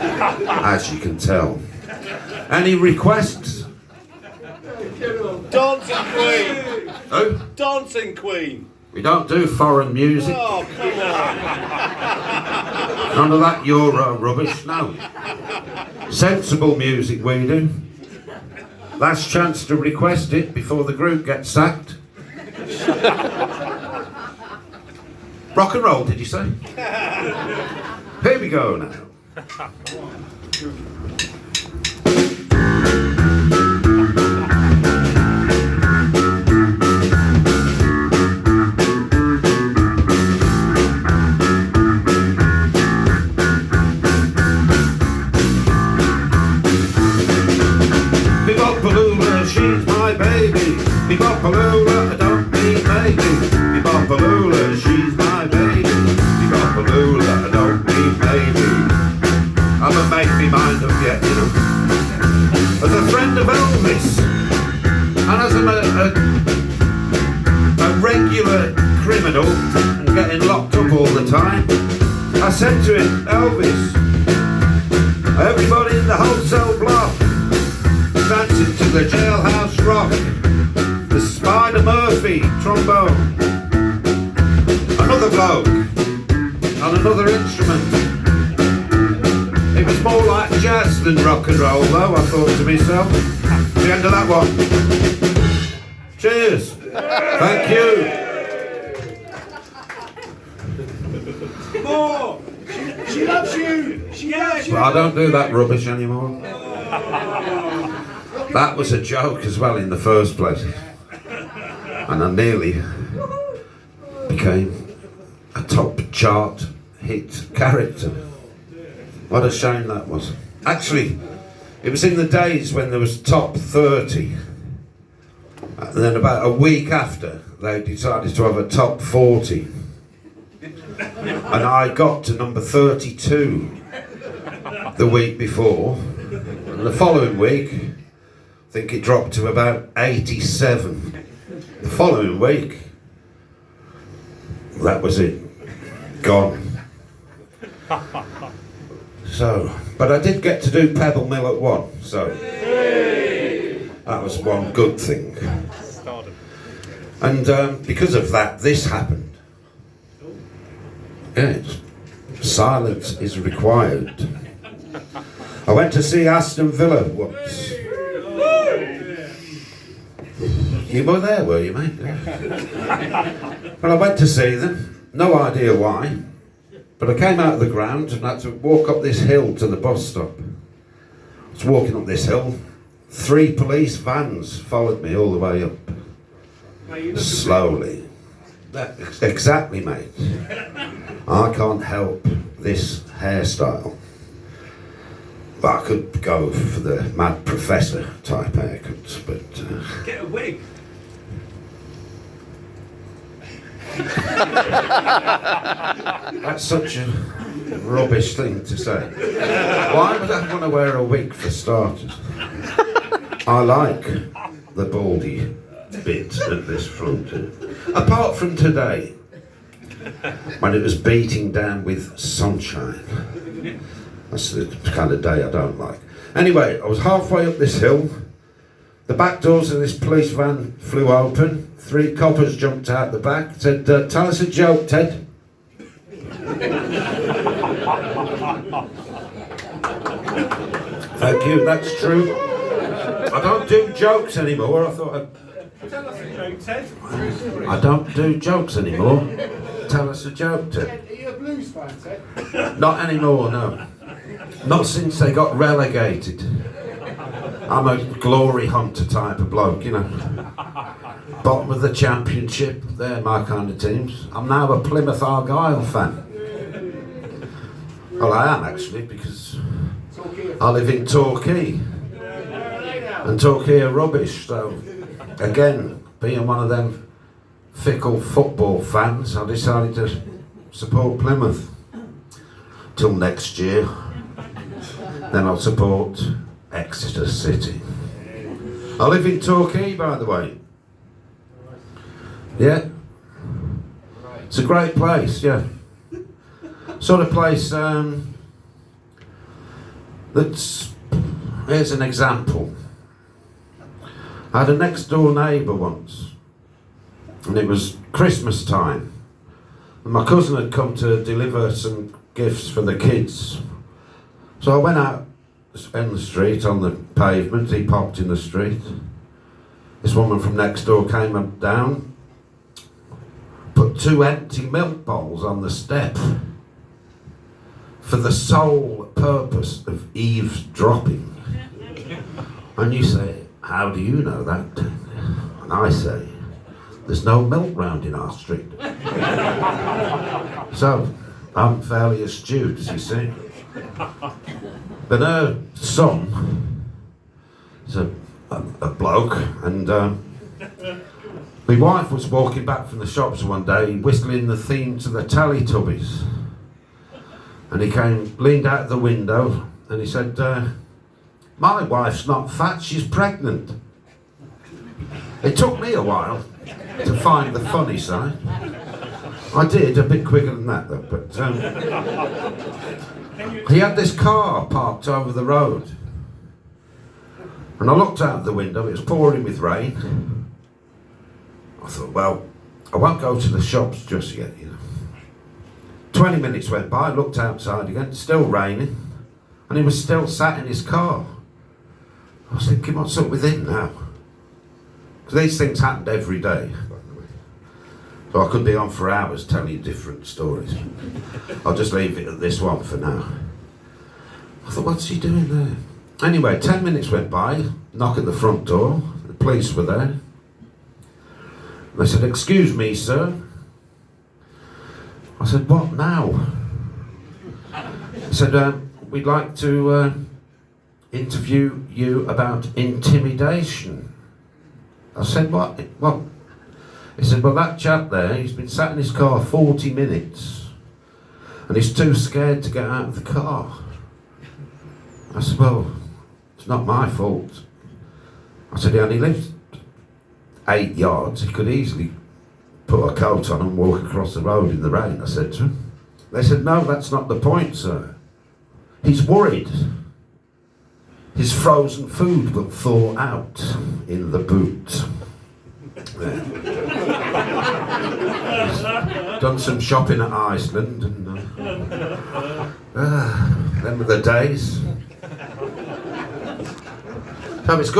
as you can tell. Any requests? Dancing Queen! Who? Dancing Queen! We don't do foreign music. Oh, come on! None of that Euro rubbish, no. Sensible music we do. Last chance to request it before the group gets sacked. Rock and roll, did you say? Here we go now. She's my baby. Be-bop-a-lula, I don't mean maybe. Be-bop-a-lula, she's my baby. Be-bop-a-lula, I don't mean maybe. I haven't made me mind up yet, you know. As a friend of Elvis, and as I'm a regular criminal and getting locked up all the time, I said to him, Elvis, everybody in the wholesale block dancing to the jailhouse rock, the Spider Murphy trombone, another bloke on another instrument. It was more like jazz than rock and roll though, I thought to myself. The end of that one. Cheers. Thank you. More. She loves you. She loves you. Well, I don't do that rubbish anymore. That was a joke as well in the first place. And I nearly became a top chart hit character. What a shame that was. Actually, it was in the days when there was top 30. And then about a week after, they decided to have a top 40. And I got to number 32 the week before. And the following week, I think it dropped to about 87. The following week, that was it. Gone. So, but I did get to do Pebble Mill at 1, so that was one good thing. And because of that, this happened. Yes, silence is required. I went to see Aston Villa once. You were there, were you, mate? Well, I went to see them, no idea why, but I came out of the ground and had to walk up this hill to the bus stop. I was walking up this hill, 3 police vans followed me all the way up. Slowly. Exactly, mate. I can't help this hairstyle. But I could go for the mad professor type haircut, but... Get a wig. That's such a rubbish thing to say. Why would I want to wear a wig for starters? I like the baldy bit at this front. Apart from today, when it was beating down with sunshine. That's the kind of day I don't like. Anyway, I was halfway up this hill. The back doors of this police van flew open. 3 coppers jumped out the back, said, tell us a joke, Ted. Thank you, that's true. I don't do jokes anymore. I thought Tell us a joke, Ted. I don't do jokes anymore. Tell us a joke, Ted. Ted, are you a blues fan, Ted? Not anymore, no. Not since they got relegated. I'm a glory hunter type of bloke, you know. Bottom of the championship, they're my kind of teams. I'm now a Plymouth Argyle fan. Well, I am actually, because I live in Torquay. And Torquay are rubbish, so again, being one of them fickle football fans, I decided to support Plymouth. Till next year. Then I'll support Exeter City. I live in Torquay, by the way. Yeah. It's a great place, yeah. Sort of place, Here's an example. I had a next door neighbour once, and it was Christmas time, and my cousin had come to deliver some gifts for the kids. So I went out in the street, on the pavement. He popped in the street. This woman from next door came up down, put 2 empty milk bowls on the step for the sole purpose of eavesdropping. And you say, how do you know that? And I say, there's no milk round in our street. So, I'm fairly astute, you see. But her son is a bloke, and my wife was walking back from the shops one day whistling the theme to the Teletubbies. And he leaned out the window, and he said, my wife's not fat, she's pregnant. It took me a while to find the funny side. I did, a bit quicker than that though, but he had this car parked over the road. And I looked out the window, it was pouring with rain. I thought, well, I won't go to the shops just yet, you know. 20 minutes went by, I looked outside again, still raining, and he was still sat in his car. I was thinking, what's up with him now? Because these things happened every day, by the way. So I could be on for hours telling you different stories. I'll just leave it at this one for now. I thought, what's he doing there? Anyway, 10 minutes went by, knock at the front door, the police were there. They said, excuse me, sir. I said, what now? They said, we'd like to interview you about intimidation. I said, what? He said, well, that chap there, he's been sat in his car 40 minutes and he's too scared to get out of the car. I said, well, it's not my fault. I said, he only lives 8 yards, he could easily put a coat on and walk across the road in the rain, I said to him. They said, no, that's not the point, sir. He's worried. His frozen food will thaw out in the boot. He's done some shopping at Iceland, and them were the days. So it's good.